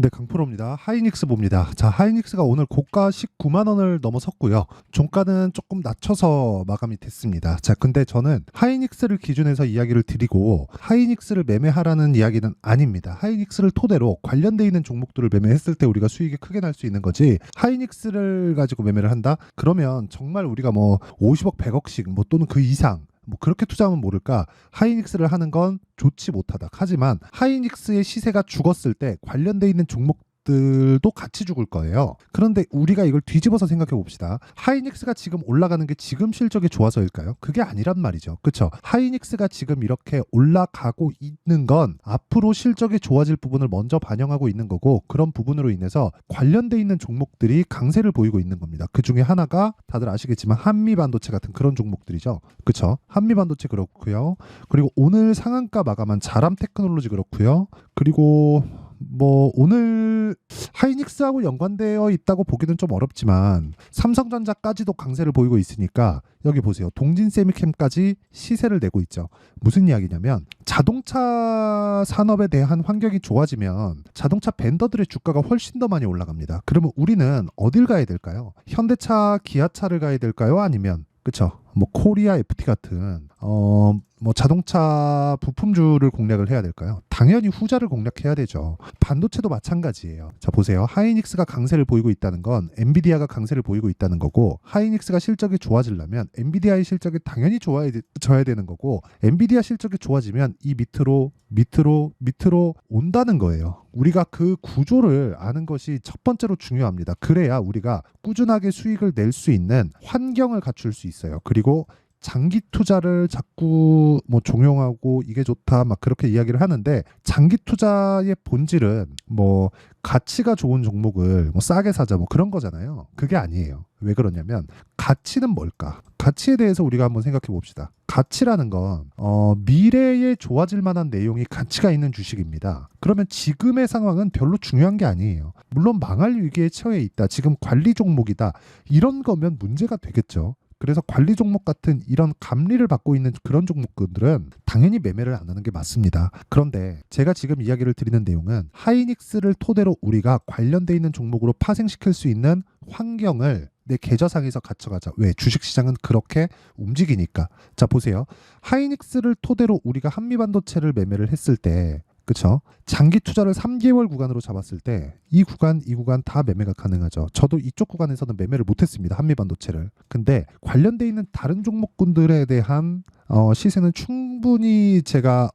네, 강프로입니다. 하이닉스 봅니다. 자, 하이닉스가 오늘 고가 19만 원을 넘어섰고요. 종가는 조금 낮춰서 마감이 됐습니다. 자, 근데 저는 하이닉스를 기준해서 이야기를 드리고 하이닉스를 매매하라는 이야기는 아닙니다. 하이닉스를 토대로 관련돼 있는 종목들을 매매했을 때 우리가 수익이 크게 날 수 있는 거지. 하이닉스를 가지고 매매를 한다? 그러면 정말 우리가 뭐 50억, 100억씩 뭐 또는 그 이상 뭐 그렇게 투자하면 모를까 하이닉스를 하는 건 좋지 못하다. 하지만 하이닉스의 시세가 죽었을 때 관련돼 있는 종목들도 같이 죽을 거예요. 그런데 우리가 이걸 뒤집어서 생각해 봅시다. 하이닉스가 지금 올라가는 게 지금 실적이 좋아서일까요? 그게 아니란 말이죠. 그렇죠? 하이닉스가 지금 이렇게 올라가고 있는 건 앞으로 실적이 좋아질 부분을 먼저 반영하고 있는 거고, 그런 부분으로 인해서 관련돼 있는 종목들이 강세를 보이고 있는 겁니다. 그 중에 하나가 다들 아시겠지만 한미반도체 같은 그런 종목들이죠. 그렇죠? 한미반도체 그렇고요. 그리고 오늘 상한가 마감한 자람 테크놀로지 그렇고요. 그리고 뭐 오늘 하이닉스하고 연관되어 있다고 보기는 좀 어렵지만 삼성전자까지도 강세를 보이고 있으니까 여기 보세요. 동진세미캠까지 시세를 내고 있죠. 무슨 이야기냐면 자동차 산업에 대한 환경이 좋아지면 자동차 벤더들의 주가가 훨씬 더 많이 올라갑니다. 그러면 우리는 어딜 가야 될까요? 현대차, 기아차를 가야 될까요? 아니면 그쵸? 뭐 코리아 FT 같은 뭐 자동차 부품주를 공략을 해야 될까요? 당연히 후자를 공략해야 되죠. 반도체도 마찬가지예요. 자, 보세요. 하이닉스가 강세를 보이고 있다는 건 엔비디아가 강세를 보이고 있다는 거고, 하이닉스가 실적이 좋아지려면 엔비디아의 실적이 당연히 좋아져야 되는 거고, 엔비디아 실적이 좋아지면 이 밑으로 온다는 거예요. 우리가 그 구조를 아는 것이 첫 번째로 중요합니다. 그래야 우리가 꾸준하게 수익을 낼 수 있는 환경을 갖출 수 있어요. 그리고 장기 투자를 자꾸 뭐 종용하고 이게 좋다 막 그렇게 이야기를 하는데, 장기 투자의 본질은 뭐 가치가 좋은 종목을 뭐 싸게 사자 뭐 그런 거잖아요. 그게 아니에요. 왜 그러냐면 가치는 뭘까? 가치에 대해서 우리가 한번 생각해 봅시다. 가치라는 건 미래에 좋아질 만한 내용이 가치가 있는 주식입니다. 그러면 지금의 상황은 별로 중요한 게 아니에요. 물론 망할 위기에 처해 있다. 지금 관리 종목이다. 이런 거면 문제가 되겠죠. 그래서 관리 종목 같은 이런 감리를 받고 있는 그런 종목들은 당연히 매매를 안 하는 게 맞습니다. 그런데 제가 지금 이야기를 드리는 내용은 하이닉스를 토대로 우리가 관련돼 있는 종목으로 파생시킬 수 있는 환경을 내 계좌상에서 갖춰가자. 왜? 주식시장은 그렇게 움직이니까. 자, 보세요. 하이닉스를 토대로 우리가 한미반도체를 매매를 했을 때, 그쵸? 장기 투자를 3개월 구간으로 잡았을 때 이 구간 다 매매가 가능하죠. 저도 이쪽 구간에서는 매매를 못했습니다. 한미반도체를. 근데 관련돼 있는 다른 종목군들에 대한 시세는 충분히 제가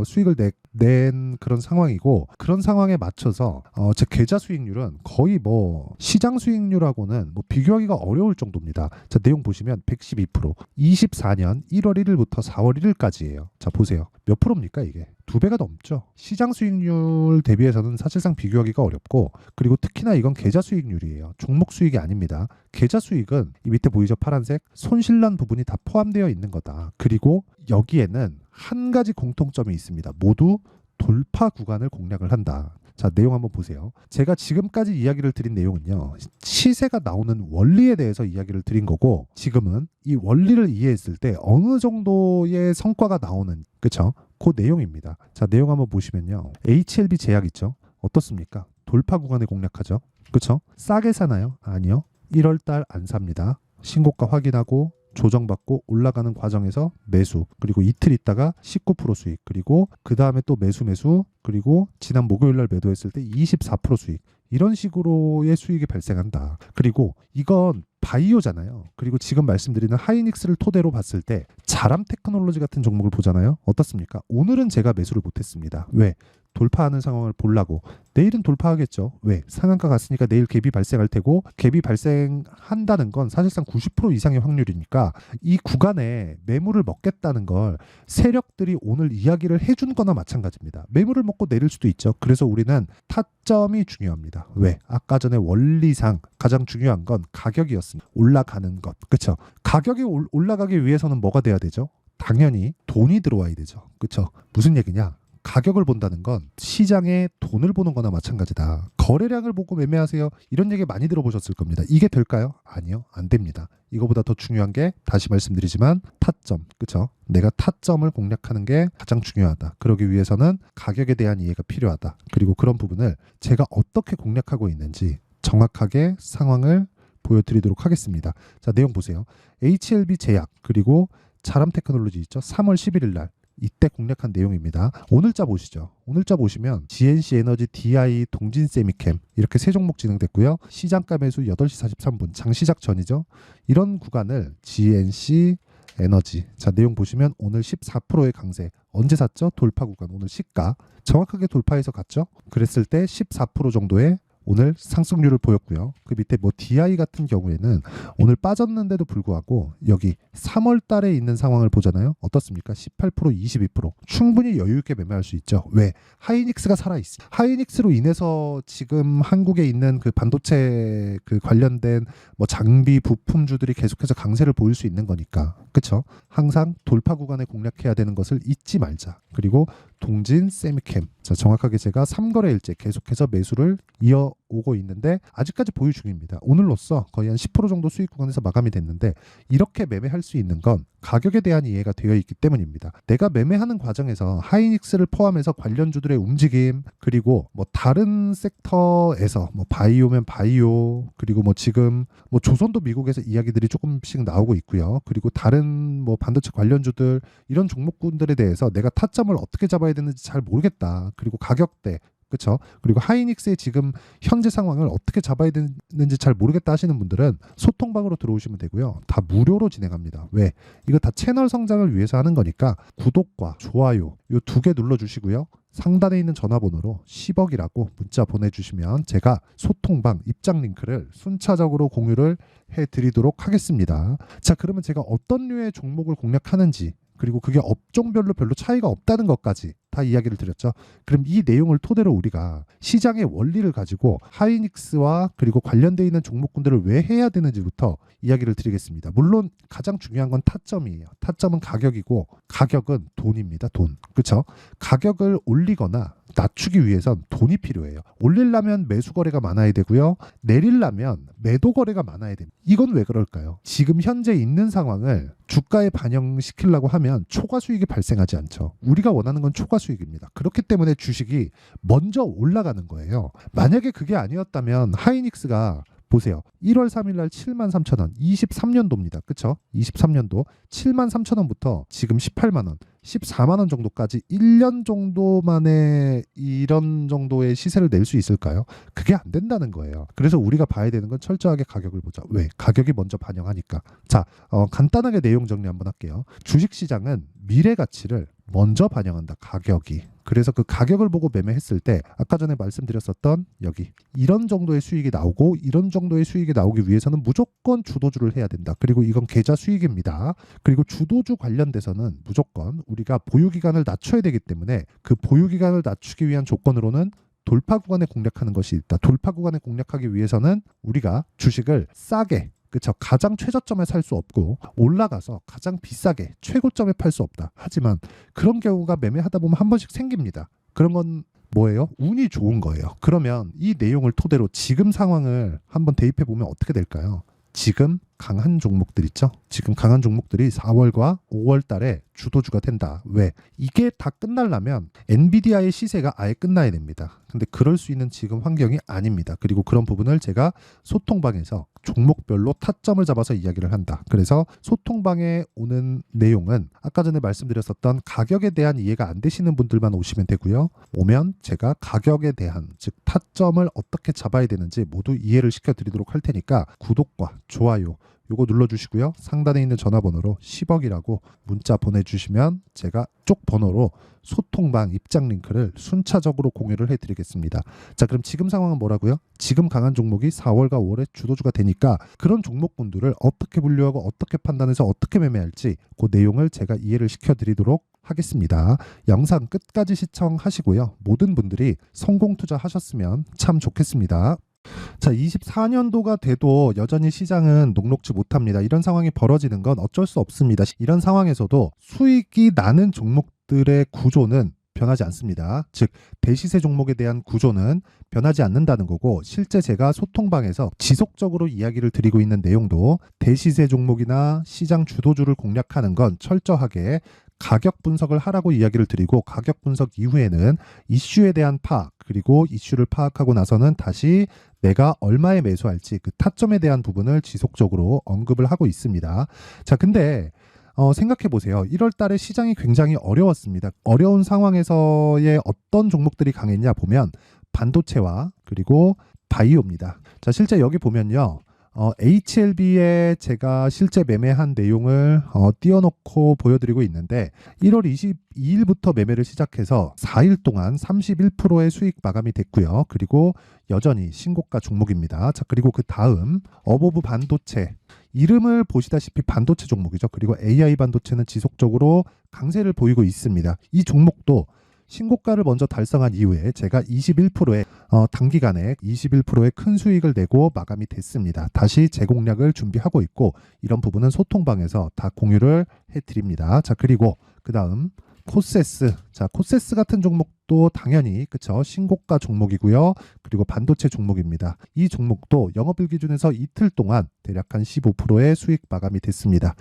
수익을 낸 그런 상황이고, 그런 상황에 맞춰서 제 계좌 수익률은 거의 뭐 시장 수익률하고는 뭐 비교하기가 어려울 정도입니다. 자, 내용 보시면 112%, 24년 1월 1일부터 4월 1일까지예요. 자, 보세요. 몇 프로입니까 이게? 2배가 넘죠. 시장 수익률 대비해서는 사실상 비교하기가 어렵고, 그리고 특히나 이건 계좌 수익률이에요. 종목 수익이 아닙니다. 계좌 수익은 이 밑에 보이죠? 파란색 손실난 부분이 다 포함되어 있는 거다. 그리고 여기에는 한 가지 공통점이 있습니다. 모두 돌파 구간을 공략을 한다. 자, 내용 한번 보세요. 제가 지금까지 이야기를 드린 내용은요, 시세가 나오는 원리에 대해서 이야기를 드린 거고, 지금은 이 원리를 이해했을 때 어느 정도의 성과가 나오는, 그쵸? 그 내용입니다. 자, 내용 한번 보시면요. HLB 제약 있죠? 어떻습니까? 돌파 구간에 공략하죠? 그쵸? 싸게 사나요? 아니요. 1월달 안 삽니다. 신고가 확인하고 조정받고 올라가는 과정에서 매수, 그리고 이틀 있다가 19% 수익, 그리고 그 다음에 또 매수, 그리고 지난 목요일날 매도했을 때 24% 수익, 이런 식으로의 수익이 발생한다. 그리고 이건 바이오잖아요. 그리고 지금 말씀드리는 하이닉스를 토대로 봤을 때 자람 테크놀로지 같은 종목을 보잖아요. 어떻습니까? 오늘은 제가 매수를 못했습니다. 왜? 돌파하는 상황을 보려고. 내일은 돌파하겠죠. 왜? 상한가 갔으니까 내일 갭이 발생할 테고, 갭이 발생한다는 건 사실상 90% 이상의 확률이니까 이 구간에 매물을 먹겠다는 걸 세력들이 오늘 이야기를 해준 거나 마찬가지입니다. 매물을 먹고 내릴 수도 있죠. 그래서 우리는 타점이 중요합니다. 왜? 아까 전에 원리상 가장 중요한 건 가격이었습니다. 올라가는 것. 그렇죠? 가격이 올라가기 위해서는 뭐가 돼야 되죠? 당연히 돈이 들어와야 되죠. 그렇죠? 무슨 얘기냐? 가격을 본다는 건 시장에 돈을 보는 거나 마찬가지다. 거래량을 보고 매매하세요. 이런 얘기 많이 들어보셨을 겁니다. 이게 될까요? 아니요. 안 됩니다. 이거보다 더 중요한 게 다시 말씀드리지만 타점. 그쵸? 내가 타점을 공략하는 게 가장 중요하다. 그러기 위해서는 가격에 대한 이해가 필요하다. 그리고 그런 부분을 제가 어떻게 공략하고 있는지 정확하게 상황을 보여드리도록 하겠습니다. 자, 내용 보세요. HLB 제약 그리고 자람 테크놀로지 있죠? 3월 11일 날 이때 공략한 내용입니다. 오늘자 보시죠. 오늘자 보시면 GNC 에너지, DI, 동진 세미캠 이렇게 세 종목 진행됐고요. 시장가 매수 8시 43분 장시작 전이죠. 이런 구간을 GNC 에너지, 자 내용 보시면 오늘 14%의 강세. 언제 샀죠? 돌파 구간. 오늘 시가 정확하게 돌파해서 갔죠. 그랬을 때 14% 정도의 오늘 상승률을 보였고요. 그 밑에 뭐 DI 같은 경우에는 오늘 빠졌는데도 불구하고 여기 3월 달에 있는 상황을 보잖아요. 어떻습니까? 18%, 22%. 충분히 여유 있게 매매할 수 있죠. 왜? 하이닉스가 살아있어. 하이닉스로 인해서 지금 한국에 있는 그 반도체 그 관련된 뭐 장비 부품주들이 계속해서 강세를 보일 수 있는 거니까. 그쵸? 항상 돌파 구간에 공략해야 되는 것을 잊지 말자. 그리고 동진 세미캠. 자, 정확하게 제가 3거래일째 계속해서 매수를 이어오고 있는데 아직까지 보유 중입니다. 오늘로써 거의 한 10% 정도 수익 구간에서 마감이 됐는데 이렇게 매매할 수 있는 건 가격에 대한 이해가 되어 있기 때문입니다. 내가 매매하는 과정에서 하이닉스를 포함해서 관련주들의 움직임 그리고 뭐 다른 섹터에서 뭐 바이오면 바이오 그리고 뭐 지금 뭐 조선도 미국에서 이야기들이 조금씩 나오고 있고요. 그리고 다른 뭐 반도체 관련주들 이런 종목군들에 대해서 내가 타점을 어떻게 잡아야 되는지 잘 모르겠다. 그리고 가격대 그렇죠. 그리고 하이닉스의 지금 현재 상황을 어떻게 잡아야 되는지 잘 모르겠다 하시는 분들은 소통방으로 들어오시면 되고요. 다 무료로 진행합니다. 왜? 이거 다 채널 성장을 위해서 하는 거니까 구독과 좋아요 이 두 개 눌러주시고요. 상단에 있는 전화번호로 10억이라고 문자 보내주시면 제가 소통방 입장 링크를 순차적으로 공유를 해드리도록 하겠습니다. 자, 그러면 제가 어떤 류의 종목을 공략하는지 그리고 그게 업종별로 별로 차이가 없다는 것까지 다 이야기를 드렸죠. 그럼 이 내용을 토대로 우리가 시장의 원리를 가지고 하이닉스와 그리고 관련되어 있는 종목군들을 왜 해야 되는지부터 이야기를 드리겠습니다. 물론 가장 중요한 건 타점이에요. 타점은 가격이고 가격은 돈입니다. 돈. 그렇죠? 가격을 올리거나 낮추기 위해선 돈이 필요해요. 올리려면 매수 거래가 많아야 되고요. 내리려면 매도 거래가 많아야 됩니다. 이건 왜 그럴까요? 지금 현재 있는 상황을 주가에 반영시키려고 하면 초과 수익이 발생하지 않죠. 우리가 원하는 건 초과 수익입니다. 그렇기 때문에 주식이 먼저 올라가는 거예요. 만약에 그게 아니었다면 하이닉스가 보세요. 1월 3일 날 73,000원. 23년도입니다. 그쵸? 23년도 73,000원부터 지금 18만원, 14만원 정도까지 1년 정도 만에 이런 정도의 시세를 낼 수 있을까요? 그게 안 된다는 거예요. 그래서 우리가 봐야 되는 건 철저하게 가격을 보자. 왜? 가격이 먼저 반영하니까. 자, 간단하게 내용 정리 한번 할게요. 주식시장은 미래 가치를 먼저 반영한다. 가격이. 그래서 그 가격을 보고 매매했을 때 아까 전에 말씀드렸었던 여기 이런 정도의 수익이 나오고 이런 정도의 수익이 나오기 위해서는 무조건 주도주를 해야 된다. 그리고 이건 계좌 수익입니다. 그리고 주도주 관련돼서는 무조건 우리가 보유기간을 낮춰야 되기 때문에 그 보유기간을 낮추기 위한 조건으로는 돌파 구간에 공략하는 것이 있다. 돌파 구간에 공략하기 위해서는 우리가 주식을 싸게 그렇죠. 가장 최저점에 살 수 없고 올라가서 가장 비싸게 최고점에 팔 수 없다. 하지만 그런 경우가 매매하다 보면 한 번씩 생깁니다. 그런 건 뭐예요? 운이 좋은 거예요. 그러면 이 내용을 토대로 지금 상황을 한번 대입해 보면 어떻게 될까요? 지금 강한 종목들 있죠? 지금 강한 종목들이 4월과 5월 달에 주도주가 된다. 왜? 이게 다 끝나려면 엔비디아의 시세가 아예 끝나야 됩니다. 근데 그럴 수 있는 지금 환경이 아닙니다. 그리고 그런 부분을 제가 소통방에서 종목별로 타점을 잡아서 이야기를 한다. 그래서 소통방에 오는 내용은 아까 전에 말씀드렸었던 가격에 대한 이해가 안 되시는 분들만 오시면 되고요. 오면 제가 가격에 대한 즉 타점을 어떻게 잡아야 되는지 모두 이해를 시켜드리도록 할 테니까 구독과 좋아요 요거 눌러주시고요. 상단에 있는 전화번호로 10억이라고 문자 보내주시면 제가 쪽 번호로 소통방 입장 링크를 순차적으로 공유를 해드리겠습니다. 자, 그럼 지금 상황은 뭐라고요? 지금 강한 종목이 4월과 5월에 주도주가 되니까 그런 종목군들을 어떻게 분류하고 어떻게 판단해서 어떻게 매매할지 그 내용을 제가 이해를 시켜드리도록 하겠습니다. 영상 끝까지 시청하시고요. 모든 분들이 성공 투자하셨으면 참 좋겠습니다. 자, 24년도가 돼도 여전히 시장은 녹록지 못합니다. 이런 상황이 벌어지는 건 어쩔 수 없습니다. 이런 상황에서도 수익이 나는 종목들의 구조는 변하지 않습니다. 즉 대시세 종목에 대한 구조는 변하지 않는다는 거고, 실제 제가 소통방에서 지속적으로 이야기를 드리고 있는 내용도 대시세 종목이나 시장 주도주를 공략하는 건 철저하게 가격 분석을 하라고 이야기를 드리고, 가격 분석 이후에는 이슈에 대한 파악, 그리고 이슈를 파악하고 나서는 다시 내가 얼마에 매수할지 그 타점에 대한 부분을 지속적으로 언급을 하고 있습니다. 자, 근데 생각해 보세요. 1월 달에 시장이 굉장히 어려웠습니다. 어려운 상황에서의 어떤 종목들이 강했냐 보면 반도체와 그리고 바이오입니다. 자, 실제 여기 보면요. HLB에 제가 실제 매매한 내용을 띄워놓고 보여드리고 있는데, 1월 22일부터 매매를 시작해서 4일 동안 31%의 수익 마감이 됐고요. 그리고 여전히 신고가 종목입니다. 자, 그리고 그 다음 어보브 반도체, 이름을 보시다시피 반도체 종목이죠. 그리고 AI 반도체는 지속적으로 강세를 보이고 있습니다. 이 종목도 신고가를 먼저 달성한 이후에 제가 21%의 단기간에 21%의 큰 수익을 내고 마감이 됐습니다. 다시 재공략을 준비하고 있고, 이런 부분은 소통방에서 다 공유를 해드립니다. 자, 그리고 그 다음 코세스. 자, 코세스 같은 종목도 당연히 그쵸, 신고가 종목이고요. 그리고 반도체 종목입니다. 이 종목도 영업일 기준에서 이틀 동안 대략 한 15%의 수익 마감이 됐습니다.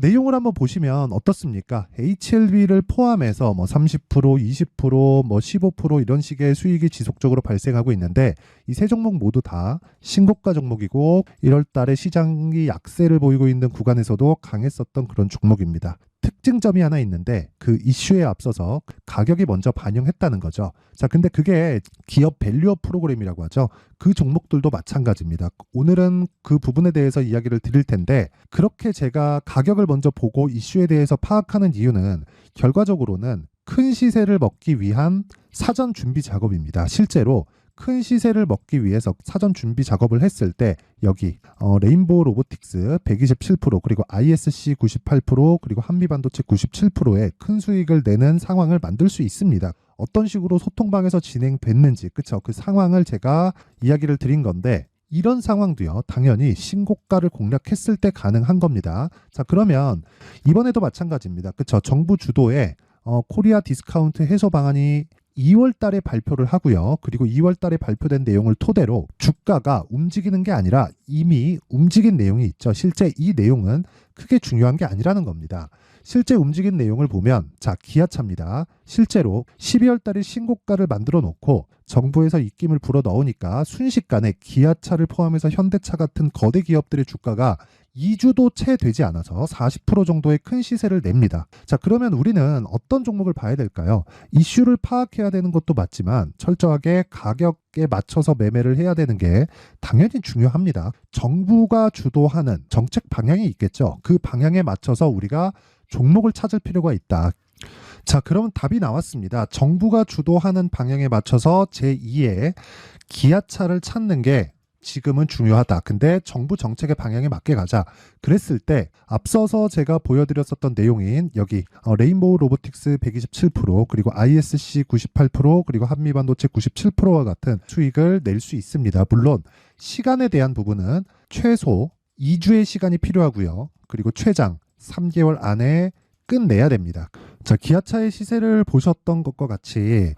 내용을 한번 보시면 어떻습니까? HLB를 포함해서 뭐 30%, 20%, 뭐 15% 이런 식의 수익이 지속적으로 발생하고 있는데, 이 세 종목 모두 다 신고가 종목이고 1월 달에 시장이 약세를 보이고 있는 구간에서도 강했었던 그런 종목입니다. 특징점이 하나 있는데, 그 이슈에 앞서서 가격이 먼저 반영했다는 거죠. 자, 근데 그게 기업 밸류업 프로그램이라고 하죠. 그 종목들도 마찬가지입니다. 오늘은 그 부분에 대해서 이야기를 드릴 텐데, 그렇게 제가 가격을 먼저 보고 이슈에 대해서 파악하는 이유는 결과적으로는 큰 시세를 먹기 위한 사전 준비 작업입니다. 실제로 큰 시세를 먹기 위해서 사전 준비 작업을 했을 때 여기 레인보우 로보틱스 127%, 그리고 ISC 98%, 그리고 한미반도체 97%의 큰 수익을 내는 상황을 만들 수 있습니다. 어떤 식으로 소통방에서 진행됐는지, 그쵸? 그 상황을 제가 이야기를 드린 건데, 이런 상황도요, 당연히 신고가를 공략했을 때 가능한 겁니다. 자, 그러면 이번에도 마찬가지입니다. 그쵸? 정부 주도의 코리아 디스카운트 해소 방안이 2월 달에 발표를 하고요. 그리고 2월 달에 발표된 내용을 토대로 주가가 움직이는 게 아니라 이미 움직인 내용이 있죠. 실제 이 내용은 크게 중요한 게 아니라는 겁니다. 실제 움직인 내용을 보면, 자, 기아차입니다. 실제로 12월 달에 신고가를 만들어 놓고 정부에서 입김을 불어 넣으니까 순식간에 기아차를 포함해서 현대차 같은 거대 기업들의 주가가 2주도 채 되지 않아서 40% 정도의 큰 시세를 냅니다. 자, 그러면 우리는 어떤 종목을 봐야 될까요? 이슈를 파악해야 되는 것도 맞지만 철저하게 가격에 맞춰서 매매를 해야 되는 게 당연히 중요합니다. 정부가 주도하는 정책 방향이 있겠죠. 그 방향에 맞춰서 우리가 종목을 찾을 필요가 있다. 자, 그럼 답이 나왔습니다. 정부가 주도하는 방향에 맞춰서 제2의 기아차를 찾는 게 지금은 중요하다. 근데 정부 정책의 방향에 맞게 가자. 그랬을 때 앞서서 제가 보여드렸었던 내용인 여기 레인보우 로보틱스 127%, 그리고 ISC 98%, 그리고 한미반도체 97%와 같은 수익을 낼 수 있습니다. 물론 시간에 대한 부분은 최소 2주의 시간이 필요하고요. 그리고 최장 3개월 안에 끝내야 됩니다. 자, 기아차의 시세를 보셨던 것과 같이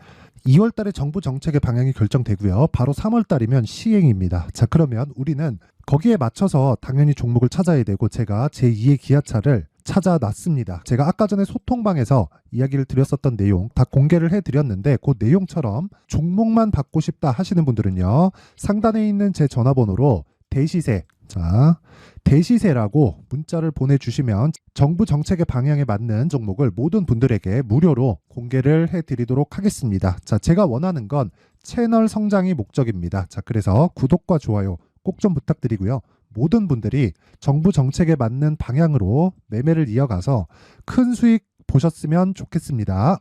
2월 달에 정부 정책의 방향이 결정되고요. 바로 3월 달이면 시행입니다. 자, 그러면 우리는 거기에 맞춰서 당연히 종목을 찾아야 되고, 제가 제2의 기아차를 찾아놨습니다. 제가 아까 전에 소통방에서 이야기를 드렸었던 내용 다 공개를 해드렸는데, 그 내용처럼 종목만 받고 싶다 하시는 분들은요, 상단에 있는 제 전화번호로 대시세, 자, 대시세라고 문자를 보내주시면 정부 정책의 방향에 맞는 종목을 모든 분들에게 무료로 공개를 해드리도록 하겠습니다. 자, 제가 원하는 건 채널 성장이 목적입니다. 자, 그래서 구독과 좋아요 꼭 좀 부탁드리고요. 모든 분들이 정부 정책에 맞는 방향으로 매매를 이어가서 큰 수익 보셨으면 좋겠습니다.